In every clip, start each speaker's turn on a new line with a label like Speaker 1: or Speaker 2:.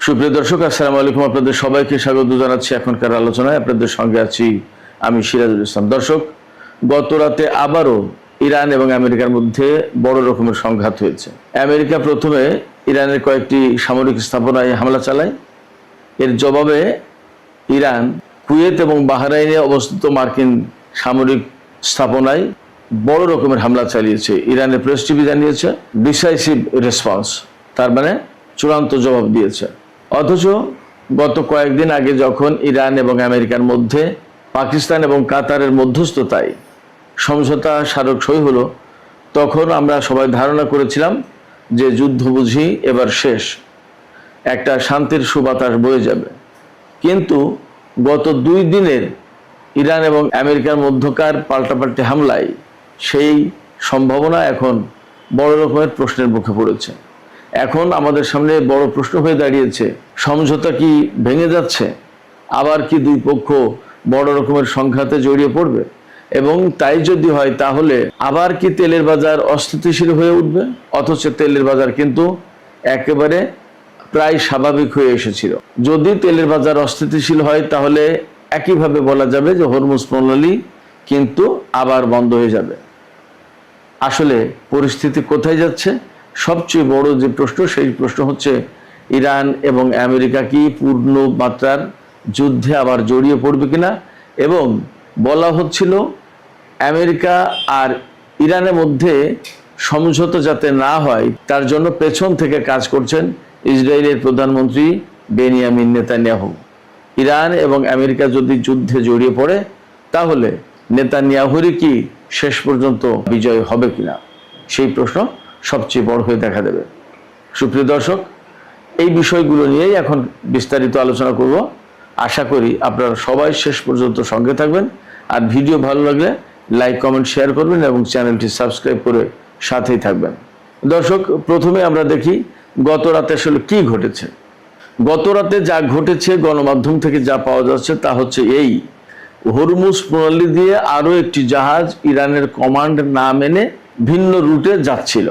Speaker 1: সুপ্রিয় দর্শক, আসসালামু আলাইকুম। আপনাদের সবাইকে স্বাগত জানাচ্ছি এখনকার আলোচনায়। আপনাদের সঙ্গে আছি আমি সিরাজুল ইসলাম। দর্শক, গত রাতে আবারও ইরান এবং আমেরিকার মধ্যে বড় রকমের সংঘাত হয়েছে। আমেরিকা প্রথমে ইরানের কয়েকটি সামরিক স্থাপনায় হামলা চালায়। এর জবাবে ইরান কুয়েত এবং বাহরাইনে অবস্থিত মার্কিন সামরিক স্থাপনায় বড় রকমের হামলা চালিয়েছে। ইরানের প্রেস টিভি জানিয়েছে ডিসাইসিভ রেসপন্স, তার মানে চূড়ান্ত জবাব দিয়েছে। অথচ গত কয়েকদিন আগে যখন ইরান এবং আমেরিকার মধ্যে পাকিস্তান এবং কাতারের মধ্যস্থতায় সমঝোতা স্মারক সই হলো, তখন আমরা সবাই ধারণা করেছিলাম যে যুদ্ধ বুঝি এবার শেষ, একটা শান্তির সুবাতাস বয়ে যাবে। কিন্তু গত 2 দিনের ইরান এবং আমেরিকার মধ্যকার পাল্টাপাল্টি হামলায় সেই সম্ভাবনা এখন বড় রকমের প্রশ্নের মুখে পড়েছে। এখন আমাদের সামনে বড় প্রশ্ন হয়ে দাঁড়িয়েছে, সমঝোতা কি ভেঙে যাচ্ছে? আবার কি দুই পক্ষ বড় রকমের সংঘাতে জড়িয়ে পড়বে? এবং তাই যদি হয় তাহলে আবার কি তেলের বাজার অস্থিতিশীল হয়ে উঠবে? অথচ তেলের বাজার কিন্তু একেবারে প্রায় স্বাভাবিক হয়ে এসেছিল। যদি তেলের বাজার অস্থিতিশীল হয় তাহলে একইভাবে বলা যাবে যে হরমুজ প্রণালী কিন্তু আবার বন্ধ হয়ে যাবে। আসলে পরিস্থিতি কোথায় যাচ্ছে? সবচেয়ে বড় যে প্রশ্ন, সেই প্রশ্ন হচ্ছে ইরান এবং আমেরিকা কি পূর্ণ মাত্রার যুদ্ধে আবার জড়িয়ে পড়বে কিনা। এবং বলা হচ্ছিল আমেরিকা আর ইরানের মধ্যে সমঝোতা যাতে না হয় তার জন্য পেছন থেকে কাজ করছেন ইসরায়েলের প্রধানমন্ত্রী বেনিয়ামিন নেতানিয়াহু। ইরান এবং আমেরিকা যদি যুদ্ধে জড়িয়ে পড়ে তাহলে নেতানিয়াহুরই কি শেষ পর্যন্ত বিজয় হবে কিনা, সেই প্রশ্ন সবচেয়ে বড় হয়ে দেখা দেবে। সুপ্রিয় দর্শক, এই বিষয়গুলো নিয়েই এখন বিস্তারিত আলোচনা করব। আশা করি আপনারা সবাই শেষ পর্যন্ত সঙ্গে থাকবেন। আর ভিডিও ভালো লাগলে লাইক, কমেন্ট, শেয়ার করবেন এবং চ্যানেলটি সাবস্ক্রাইব করে সাথেই থাকবেন। দর্শক, প্রথমে আমরা দেখি গত রাতে আসলে কি ঘটেছে। গত রাতে যা ঘটেছে গণমাধ্যম থেকে যা পাওয়া যাচ্ছে তা হচ্ছে এই: হরমুজ প্রণালী দিয়ে আরও একটি জাহাজ ইরানের কমান্ড না মেনে ভিন্ন রুটে যাচ্ছিল।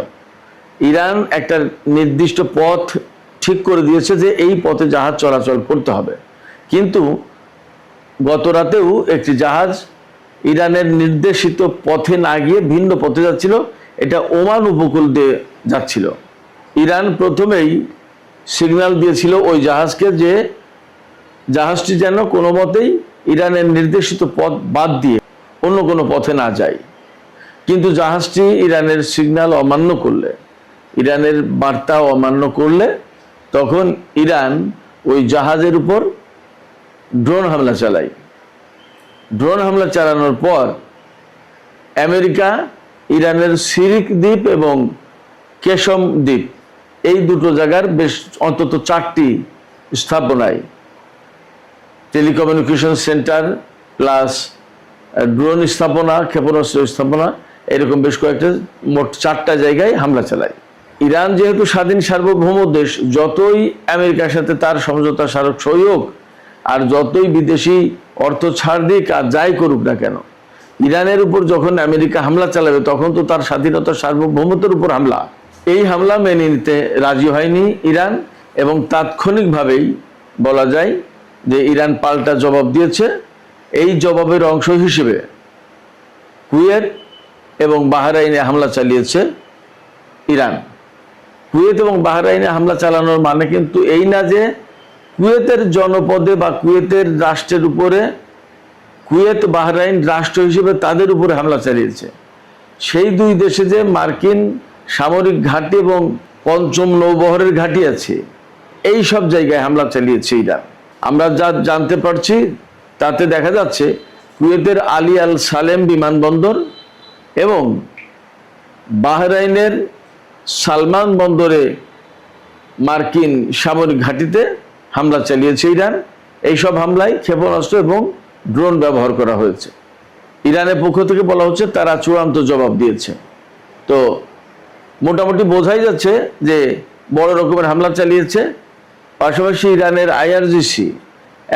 Speaker 1: ইরান একটা নির্দিষ্ট পথ ঠিক করে দিয়েছে যে এই পথে জাহাজ চলাচল করতে হবে, কিন্তু গত রাতেও একটি জাহাজ ইরানের নির্দেশিত পথে না গিয়ে ভিন্ন পথে যাচ্ছিল। এটা ওমান উপকূল দিয়ে যাচ্ছিল। ইরান প্রথমেই সিগন্যাল দিয়েছিল ওই জাহাজকে যে জাহাজটি যেন কোনো মতেই ইরানের নির্দেশিত পথ বাদ দিয়ে অন্য কোনো পথে না যায়। কিন্তু জাহাজটি ইরানের সিগন্যাল অমান্য করলে, ইরানের বার্তা অমান্য করলে, তখন ইরান ওই জাহাজের উপর ড্রোন হামলা চালায়। ড্রোন হামলা চালানোর পর আমেরিকা ইরানের সিরিক দ্বীপ এবং কেশম দ্বীপ, এই দুটো জায়গার বেশ অন্তত 4টি স্থাপনায় টেলিকমিউনিকেশন সেন্টার প্লাস ড্রোন স্থাপনা, ক্ষেপণাস্ত্র স্থাপনা, এরকম বেশ কয়েকটা, মোট 4টা জায়গায় হামলা চালায়। ইরান যেহেতু স্বাধীন সার্বভৌম দেশ, যতই আমেরিকার সাথে তার সমঝোতা স্মারক সই হোক আর যতই বিদেশি অর্থ ছাড় দিক আর যাই করুক না কেন, ইরানের উপর যখন আমেরিকা হামলা চালাবে তখন তো তার স্বাধীনতা সার্বভৌমত্বের উপর হামলা। এই হামলা মেনে নিতে রাজি হয়নি ইরান এবং তাৎক্ষণিকভাবেই বলা যায় যে ইরান পাল্টা জবাব দিয়েছে। এই জবাবের অংশ হিসেবে কুয়েত এবং বাহরাইনে হামলা চালিয়েছে ইরান। কুয়েত এবং বাহরাইনে হামলা চালানোর মানে কিন্তু এই না যে কুয়েতের জনপদে বা কুয়েতের রাষ্ট্রের উপরে, কুয়েত বাহরাইন রাষ্ট্র হিসেবে তাদের উপরে হামলা চালিয়েছে। সেই 2 দেশে যে মার্কিন সামরিক ঘাঁটি এবং 5ম নৌবহরের ঘাঁটি আছে, এই সব জায়গায় হামলা চালিয়েছে ইরান। আমরা যা জানতে পারছি তাতে দেখা যাচ্ছে কুয়েতের আলী আল সালেম বিমানবন্দর এবং বাহরাইনের সালমান বন্দরে মার্কিন সামরিক ঘাঁটিতে হামলা চালিয়েছে ইরান। এইসব হামলায় ক্ষেপণাস্ত্র এবং ড্রোন ব্যবহার করা হয়েছে। ইরানের পক্ষ থেকে বলা হচ্ছে তারা চূড়ান্ত জবাব দিয়েছে। তো মোটামুটি বোঝাই যাচ্ছে যে বড় রকমের হামলা চালিয়েছে। পাশাপাশি ইরানের আইআরজিসি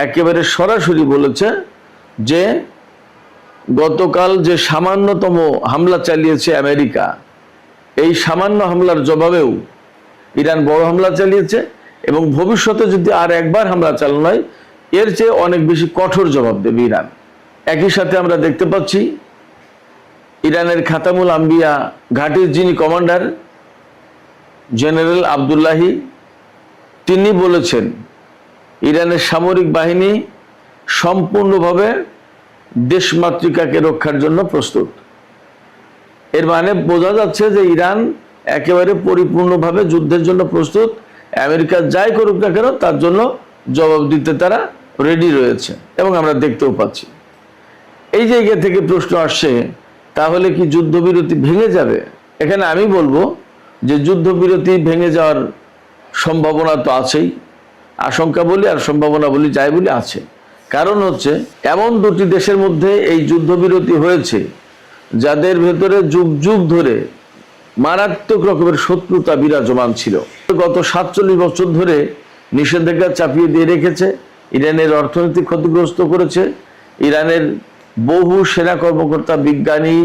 Speaker 1: একেবারে সরাসরি বলেছে যে গতকাল যে সামান্যতম হামলা চালিয়েছে আমেরিকা, এই সামান্য হামলার জবাবেও ইরান বড় হামলা চালিয়েছে এবং ভবিষ্যতে যদি আর একবার হামলা চালানো হয় এর চেয়ে অনেক বেশি কঠোর জবাব দেবে ইরান। একই সাথে আমরা দেখতে পাচ্ছি ইরানের খাতামুল আম্বিয়া ঘাঁটির যিনি কমান্ডার জেনারেল আবদুল্লাহি, তিনি বলেছেন ইরানের সামরিক বাহিনী সম্পূর্ণভাবে দেশমাতৃকাকে রক্ষার জন্য প্রস্তুত। এর মানে বোঝা যাচ্ছে যে ইরান একেবারে পরিপূর্ণভাবে যুদ্ধের জন্য প্রস্তুত। আমেরিকা যাই করুক না কেন তার জন্য জবাব দিতে তারা রেডি রয়েছে এবং আমরা দেখতেও পাচ্ছি। এই জায়গা থেকে প্রশ্ন আসছে, তাহলে কি যুদ্ধবিরতি ভেঙে যাবে? এখানে আমি বলবো যে যুদ্ধবিরতি ভেঙে যাওয়ার সম্ভাবনা তো আছেই, আশঙ্কা বলি আর সম্ভাবনা বলি, যাই বলি আছে। কারণ হচ্ছে এমন দুটি দেশের মধ্যে এই যুদ্ধবিরতি হয়েছে যাদের ভেতরে যুগ যুগ ধরে মারাত্মক রকমের শত্রুতা বিরাজমান ছিল। গত 47 বছর ধরে নিষেধাজ্ঞা চাপিয়ে দিয়ে রেখেছে, ইরানের অর্থনৈতিক ক্ষতিগ্রস্ত করেছে, ইরানের বহু সেনা কর্মকর্তা, বিজ্ঞানী,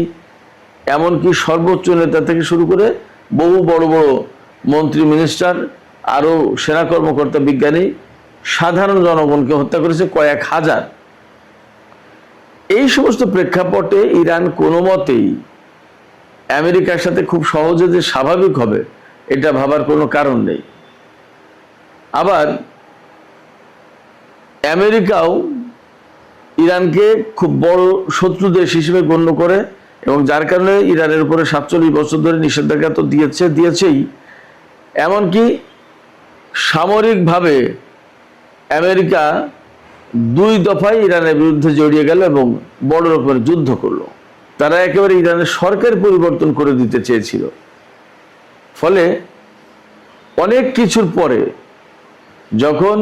Speaker 1: এমনকি সর্বোচ্চ নেতা থেকে শুরু করে বহু বড় বড় মন্ত্রী, মিনিস্টার, আরও সেনা কর্মকর্তা, বিজ্ঞানী, সাধারণ জনগণকে হত্যা করেছে কয়েক হাজার। এই সমস্ত প্রেক্ষাপটে ইরান কোনো মতেই আমেরিকার সাথে খুব সহজে যে স্বাভাবিক হবে এটা ভাবার কোনো কারণ নেই। আবার আমেরিকাও ইরানকে খুব বড় শত্রু দেশ হিসেবে গণ্য করে এবং যার কারণে ইরানের উপরে 47 বছর ধরে নিষেধাজ্ঞা তো দিয়েছেই। এমনকি সামরিকভাবে আমেরিকা 2 দফায় ইরানের বিরুদ্ধে জড়িয়ে গেল এবং বড় রকমের যুদ্ধ করলো। তারা একেবারে ইরানের সরকার পরিবর্তন করে দিতে চেয়েছিল। ফলে অনেক কিছুর পরে যখন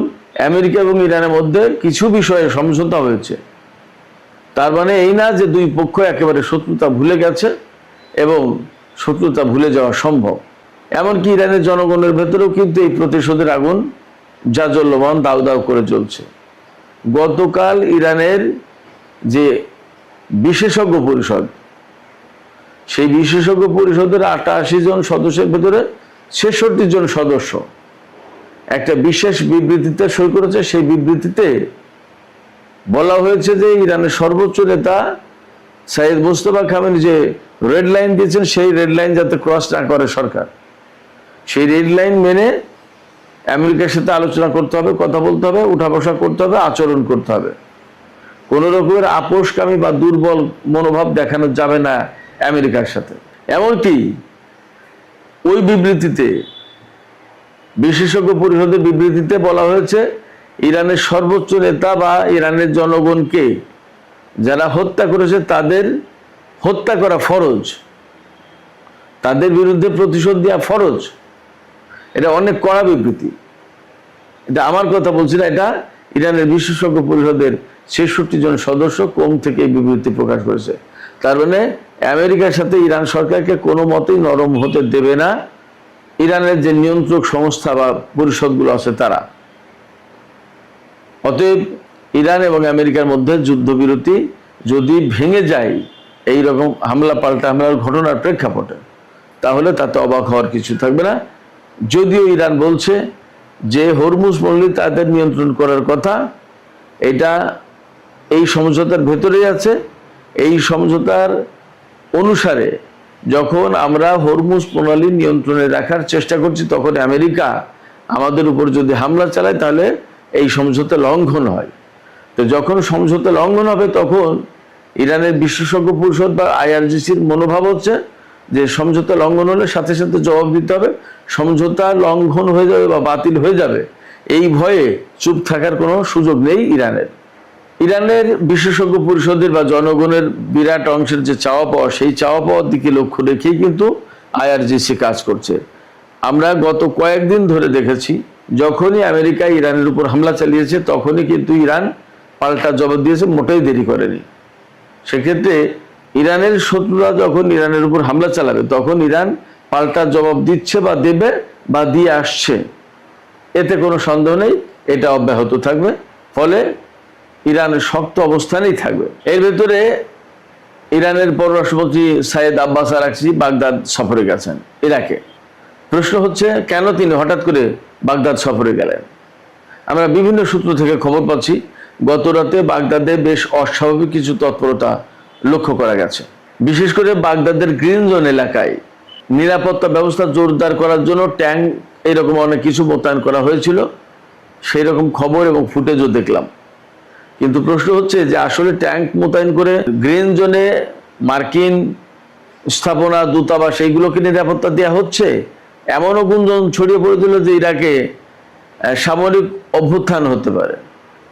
Speaker 1: আমেরিকা এবং ইরানের মধ্যে কিছু বিষয়ে সমঝোতা হয়েছে, তার মানে এই না যে দুই পক্ষ একেবারে শত্রুতা ভুলে গেছে এবং শত্রুতা ভুলে যাওয়া সম্ভব। এমনকি ইরানের জনগণের ভেতরেও কিন্তু এই প্রতিশোধের আগুন জাজ্বল্যমান দাউ দাউ করে চলছে। গতকাল ইরানের যে বিশেষজ্ঞ পরিষদ, সেই বিশেষজ্ঞ পরিষদের 88 জন সদস্যের ভেতরে 66 জন সদস্য একটা বিশেষ বিবৃতিতে সই করেছে। সেই বিবৃতিতে বলা হয়েছে যে ইরানের সর্বোচ্চ নেতা সাইয়েদ মুস্তফা খামেনি যে রেড লাইন দিয়েছেন, সেই রেড লাইন যাতে ক্রস না করে সরকার, সেই রেড লাইন মেনে আমেরিকার সাথে আলোচনা করতে হবে, কথা বলতে হবে, উঠা বসা করতে হবে, আচরণ করতে হবে। কোন রকমের আপোষকামী বা দুর্বল মনোভাব দেখানো যাবে না আমেরিকার সাথে। এমনকি ওই বিবৃতিতে, বিশেষজ্ঞ পরিষদের বিবৃতিতে বলা হয়েছে ইরানের সর্বোচ্চ নেতা বা ইরানের জনগণকে যারা হত্যা করেছে তাদের হত্যা করা ফরজ, তাদের বিরুদ্ধে প্রতিশোধ দেওয়া ফরজ। এটা অনেক কড়া বিবৃতি। এটা আমার কথা বলছি না, এটা ইরানের বিশেষজ্ঞ পরিষদের 66 জন সদস্য কোম থেকে এই বিবৃতি প্রকাশ করেছে। তার মানে আমেরিকার সাথে ইরান সরকারকে কোনো মতেই নরম হতে দেবে না ইরানের যে নিয়ন্ত্রক সংস্থা বা পরিষদগুলো আছে তারা। অতএব ইরান এবং আমেরিকার মধ্যে যুদ্ধবিরতি যদি ভেঙে যায় এই রকম হামলা পাল্টা হামলার ঘটনার প্রেক্ষাপটে, তাহলে তাতে অবাক হওয়ার কিছু থাকবে না। যদিও ইরান বলছে যে হরমুজ পল্লী তাদের নিয়ন্ত্রণ করার কথা, এটা এই সমঝোতার ভেতরেই আছে। এই সমঝোতার অনুসারে যখন আমরা হরমুজ প্রণালী নিয়ন্ত্রণে রাখার চেষ্টা করছি, তখন আমেরিকা আমাদের উপর যদি হামলা চালায় তাহলে এই সমঝোতা লঙ্ঘন হয়। তো যখন সমঝোতা লঙ্ঘন হবে তখন ইরানের বিশেষজ্ঞ পরিষদ বা IRGCর মনোভাব হচ্ছে যে সমঝোতা লঙ্ঘন হলে সাথে সাথে জবাব দিতে হবে। সমঝোতা লঙ্ঘন হয়ে যাবে বা বাতিল হয়ে যাবে, এই ভয়ে চুপ থাকার কোনো সুযোগ নেই ইরানের। ইরানের বিশেষজ্ঞ পরিষদের বা জনগণের বিরাট অংশের যে চাওয়া পাওয়া, সেই চাওয়া পাওয়ার দিকে লক্ষ্য রেখেই কিন্তু IRGC কাজ করছে। আমরা গত কয়েকদিন ধরে দেখেছি যখনই আমেরিকা ইরানের উপর হামলা চালিয়েছে তখনই কিন্তু ইরান পাল্টা জবাব দিয়েছে, মোটেই দেরি করেনি। সেক্ষেত্রে ইরানের শত্রুরা যখন ইরানের উপর হামলা চালাবে তখন ইরান পাল্টা জবাব দিচ্ছে বা দেবে বা দিয়ে আসছে, এতে কোনো সন্দেহ নেই, এটা অব্যাহত থাকবে। ফলে ইরানের শক্ত অবস্থানেই থাকবে। এর ভেতরে ইরানের পররাষ্ট্রমন্ত্রী সাইয়েদ আব্বাস আরাকচি বাগদাদ সফরে গেছেন, ইরাকে। প্রশ্ন হচ্ছে কেন তিনি হঠাৎ করে বাগদাদ সফরে গেলেন। আমরা বিভিন্ন সূত্র থেকে খবর পাচ্ছি গত রাতে বাগদাদে বেশ অস্বাভাবিক কিছু তৎপরতা লক্ষ্য করা গেছে। বিশেষ করে বাগদাদের গ্রিন জোন এলাকায় নিরাপত্তা ব্যবস্থা জোরদার করার জন্য ট্যাঙ্ক এরকম অনেক কিছু মোতায়েন করা হয়েছিল, সেই রকম খবর এবং ফুটেজও দেখলাম। কিন্তু প্রশ্ন হচ্ছে যে আসলে ট্যাঙ্ক মোতায়েন করে গ্রিন জোনে মার্কিন স্থাপনা, দূতাবাস এইগুলোকে নিরাপত্তা দেওয়া হচ্ছে, এমনও গুঞ্জন ছড়িয়ে পড়েছিল যে ইরাকে সামরিক অভ্যুত্থান হতে পারে।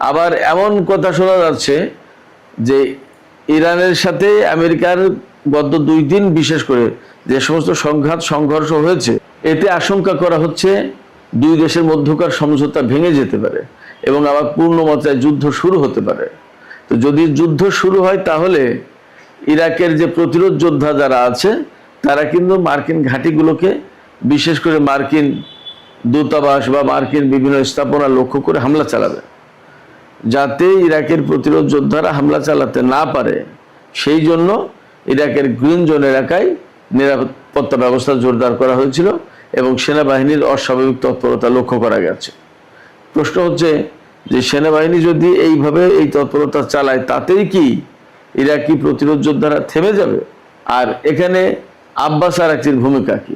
Speaker 1: আবার এমন কথা শোনা যাচ্ছে যে ইরানের সাথে আমেরিকার গত 2 দিন বিশেষ করে যে সমস্ত সংঘর্ষ হয়েছে, এতে আশঙ্কা করা হচ্ছে 2 দেশের মধ্যকার সমঝোতা ভেঙে যেতে পারে এবং আবার পূর্ণমাত্রায় যুদ্ধ শুরু হতে পারে। তো যদি যুদ্ধ শুরু হয় তাহলে ইরাকের যে প্রতিরোধ যোদ্ধা যারা আছে তারা কিন্তু মার্কিন ঘাঁটিগুলোকে, বিশেষ করে মার্কিন দূতাবাস বা মার্কিন বিভিন্ন স্থাপনা লক্ষ্য করে হামলা চালাবে। যাতে ইরাকের প্রতিরোধ যোদ্ধারা হামলা চালাতে না পারে সেই জন্য ইরাকের গ্রিন জোন এলাকায় নিরাপত্তা ব্যবস্থা জোরদার করা হয়েছিল এবং সেনাবাহিনীর অস্বাভাবিক তৎপরতা লক্ষ্য করা গেছে। প্রশ্ন হচ্ছে যে সেনাবাহিনী যদি এইভাবে এই তৎপরতা চালায় তাতেই কি ইরাকি প্রতিরোধ যোদ্ধারা থেমে যাবে? আর এখানে আব্বাস আরাকচির ভূমিকা কি?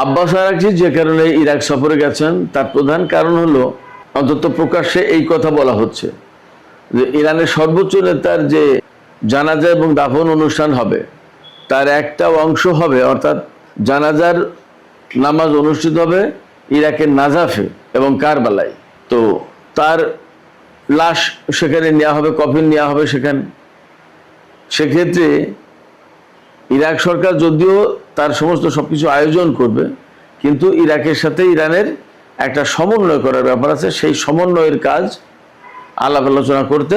Speaker 1: আব্বাস আরাকচি যে কারণে ইরাক সফরে গেছেন তার প্রধান কারণ হলো, অন্তত প্রকাশ্যে এই কথা বলা হচ্ছে যে ইরানের সর্বোচ্চ নেতার যে জানাজা এবং দাফন অনুষ্ঠান হবে তার একটা অংশ হবে, অর্থাৎ জানাজার নামাজ অনুষ্ঠিত হবে ইরাকের নাজাফে এবং কারবালায়। তো তার লাশ সেখানে নেওয়া হবে, কফিন নেওয়া হবে সেখানে। সেক্ষেত্রে ইরাক সরকার যদিও তার সমস্ত সবকিছু আয়োজন করবে, কিন্তু ইরাকের সাথে ইরানের একটা সমন্বয় করার ব্যাপার আছে। সেই সমন্বয়ের কাজ আলাপ আলোচনা করতে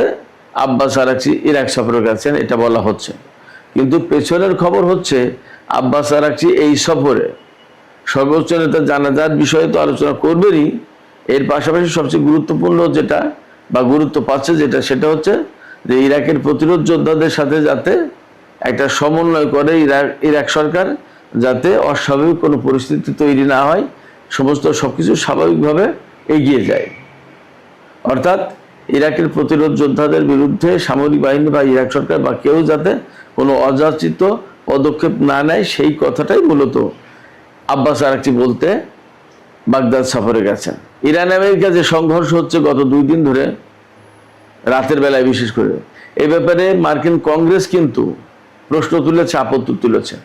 Speaker 1: আব্বাস আরাকচি ইরাক সফরে গেছেন, এটা বলা হচ্ছে। কিন্তু পেছনের খবর হচ্ছে আব্বাস আরাকচি এই সফরে সর্বোচ্চ নেতা জানাজার বিষয়ে তো আলোচনা করবেনই, এর পাশাপাশি সবচেয়ে গুরুত্বপূর্ণ যেটা বা গুরুত্ব পাচ্ছে যেটা, সেটা হচ্ছে যে ইরাকের প্রতিরোধ যোদ্ধাদের সাথে যাতে একটা সমন্বয় করে ইরাক সরকার, যাতে অস্বাভাবিক কোনো পরিস্থিতি তৈরি না হয়, সমস্ত সবকিছু স্বাভাবিকভাবে এগিয়ে যায়। অর্থাৎ ইরাকের প্রতিরোধ যোদ্ধাদের বিরুদ্ধে সামরিক বাহিনী বা ইরাক সরকার বা কেউ যাতে কোনো অযাচিত পদক্ষেপ না নেয়, সেই কথাটাই মূলত আব্বাস আরাকচি বলতে বাগদাদ সফরে গেছেন। ইরান আমেরিকা যে সংঘর্ষ হচ্ছে গত 2 দিন ধরে, রাতের বেলায় বিশেষ করে, এই ব্যাপারে মার্কিন কংগ্রেস কিন্তু প্রশ্ন তুলেছে, আপত্তি তুলেছে।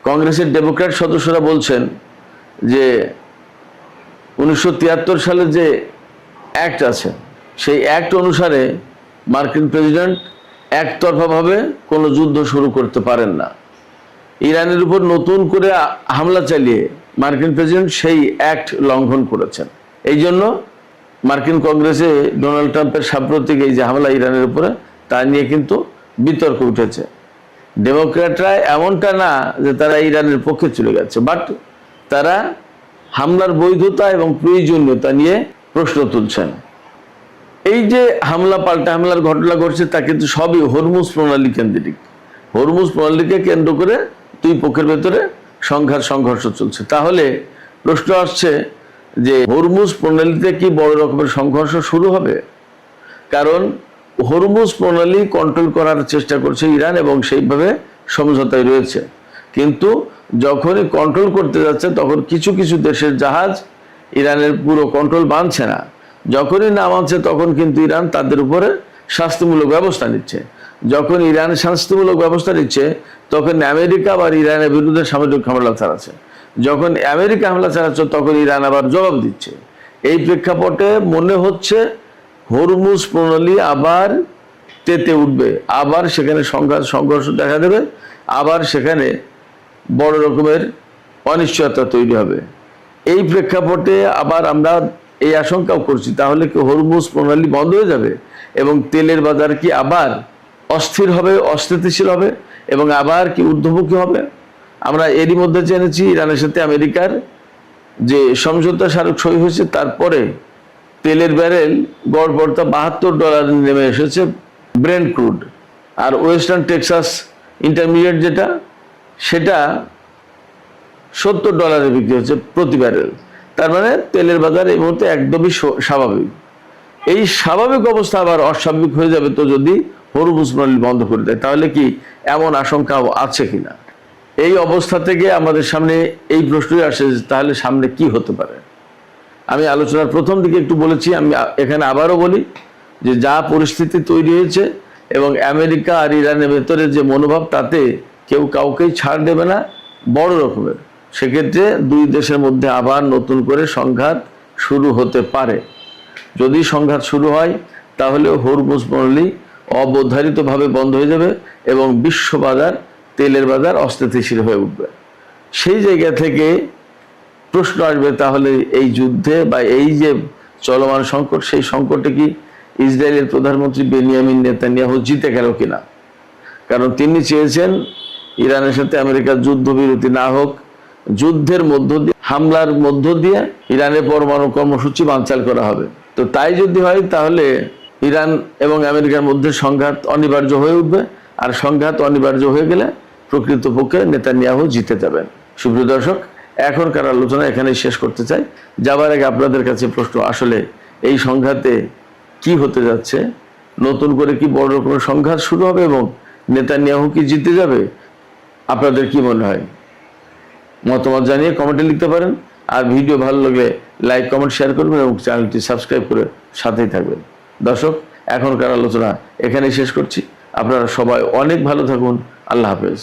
Speaker 1: কংগ্রেসের ডেমোক্র্যাট সদস্যরা বলছেন যে 1973 সালে যে অ্যাক্ট আছে সেই অ্যাক্ট অনুসারে মার্কিন প্রেসিডেন্ট একতরফাভাবে কোনো যুদ্ধ শুরু করতে পারেন না। ইরানের উপর নতুন করে হামলা চালিয়ে মার্কিন প্রেসিডেন্ট সেই অ্যাক্ট লঙ্ঘন করেছেন। এই জন্য মার্কিন কংগ্রেসে ডোনাল্ড ট্রাম্পের সাম্প্রতিক এই যে হামলা ইরানের উপরে, তা নিয়ে কিন্তু বিতর্ক উঠেছে। ডেমোক্র্যাটরা এমনটা না যে তারা ইরানের পক্ষে চলে গেছে, বাট তারা হামলার বৈধতা এবং প্রয়োজনীয়তা নিয়ে প্রশ্ন তুলছেন। এই যে হামলা, পাল্টা হামলার ঘটনা ঘটছে তা কিন্তু সবই হরমুজ প্রণালী কেন্দ্রিক। হরমুজ প্রণালীকে কেন্দ্র করে 2 পক্ষের ভেতরে সংঘর্ষ চলছে। তাহলে প্রশ্ন আসছে যে হরমুজ প্রণালীতে কি বড় রকমের সংঘর্ষ শুরু হবে? কারণ হরমুজ প্রণালী কন্ট্রোল করার চেষ্টা করছে ইরান এবং সেইভাবে সমঝোতায় রয়েছে। কিন্তু যখনই কন্ট্রোল করতে যাচ্ছে তখন কিছু কিছু দেশের জাহাজ ইরানের পুরো কন্ট্রোল মানছে না। যখনই না মানছে তখন কিন্তু ইরান তাদের উপরে শাস্তিমূলক ব্যবস্থা নিচ্ছে। যখন ইরান শাস্তিমূলক ব্যবস্থা নিচ্ছে তখন আমেরিকা আবার ইরানের বিরুদ্ধে সামরিক হামলা চালাচ্ছে। যখন আমেরিকা হামলা চালাচ্ছে তখন ইরান আবার জবাব দিচ্ছে। এই প্রেক্ষাপটে মনে হচ্ছে হরমুজ প্রণালী আবার তেতে উঠবে, আবার সেখানে সংঘর্ষ দেখা দেবে, আবার সেখানে বড় রকমের অনিশ্চয়তা তৈরি হবে। এই প্রেক্ষাপটে আবার আমরা এই আশঙ্কাও করছি তাহলে কি হরমুজ প্রণালী বন্ধ হয়ে যাবে এবং তেলের বাজার কি আবার অস্থির হবে, অস্থিতিশীল হবে এবং আবার কি ঊর্ধ্বমুখী হবে? আমরা এরই মধ্যে জেনেছি ইরানের সাথে আমেরিকার যে সমঝোতা স্মারক সই হয়েছে, তারপরে তেলের ব্যারেল গড়পড়তা $72 নেমে এসেছে ব্রেন্ট ক্রুড। আর ওয়েস্টার্ন টেক্সাস ইন্টারমিডিয়েট যেটা, সেটা $70 বিক্রি হচ্ছে প্রতি ব্যারেল। তার মানে তেলের বাজার এই মুহূর্তে একদমই স্বাভাবিক। এই স্বাভাবিক অবস্থা আবার অস্বাভাবিক হয়ে যাবে তো যদি হরমুজ প্রণালী বন্ধ করে দেয়, তাহলে কি এমন আশঙ্কাও আছে কিনা? এই অবস্থা থেকে আমাদের সামনে এই প্রশ্নই আসে যে তাহলে সামনে কি হতে পারে। আমি আলোচনার প্রথম দিকে একটু বলেছি, আমি এখানে আবারও বলি যে যা পরিস্থিতি তৈরি হয়েছে এবং আমেরিকা আর ইরানের ভেতরে যে মনোভাব, তাতে কেউ কাউকেই ছাড় দেবে না বড় রকমের। সেক্ষেত্রে দুই দেশের মধ্যে আবার নতুন করে সংঘাত শুরু হতে পারে। যদি সংঘাত শুরু হয় তাহলে হরমুজ প্রণালী অবধারিতভাবে বন্ধ হয়ে যাবে এবং বিশ্ব বাজার, তেলের বাজার অস্থিতিশীল হয়ে উঠবে। সেই জায়গা থেকে প্রশ্ন আসবে, তাহলে এই যুদ্ধে বা এই যে চলমান সংকট, সেই সংকটে কি ইসরায়েলের প্রধানমন্ত্রী বেনিয়ামিন নেতানিয়াহু জিতে গেল কিনা? কারণ তিনি চেয়েছেন ইরানের সাথে আমেরিকার যুদ্ধবিরতি না হোক, যুদ্ধের মধ্য দিয়ে, হামলার মধ্য দিয়ে ইরানের পরমাণু কর্মসূচি বানচাল করা হবে। তো তাই যদি হয় তাহলে ইরান এবং আমেরিকার মধ্যে সংঘাত অনিবার্য হয়ে উঠবে, আর সংঘাত অনিবার্য হয়ে গেলে প্রকৃতপক্ষে নেতানিয়াহু জিতে যাবেন। সুপ্রিয় দর্শক, এখনকার আলোচনা এখানেই শেষ করতে চাই। যাবার আগে আপনাদের কাছে প্রশ্ন, আসলে এই সংঘাতে কি হতে যাচ্ছে? নতুন করে কি বড় রকমের সংঘাত শুরু হবে এবং নেতানিয়াহু কি জিতে যাবে? আপনাদের কি মনে হয়? মতামত জানিয়ে কমেন্টে লিখতে পারেন। আর ভিডিও ভালো লাগলে লাইক, কমেন্ট, শেয়ার করবেন এবং চ্যানেলটি সাবস্ক্রাইব করে সাথেই থাকবেন। দর্শক, এখনকার আলোচনা এখানেই শেষ করছি। আপনারা সবাই অনেক ভালো থাকুন। আল্লাহ হাফেজ।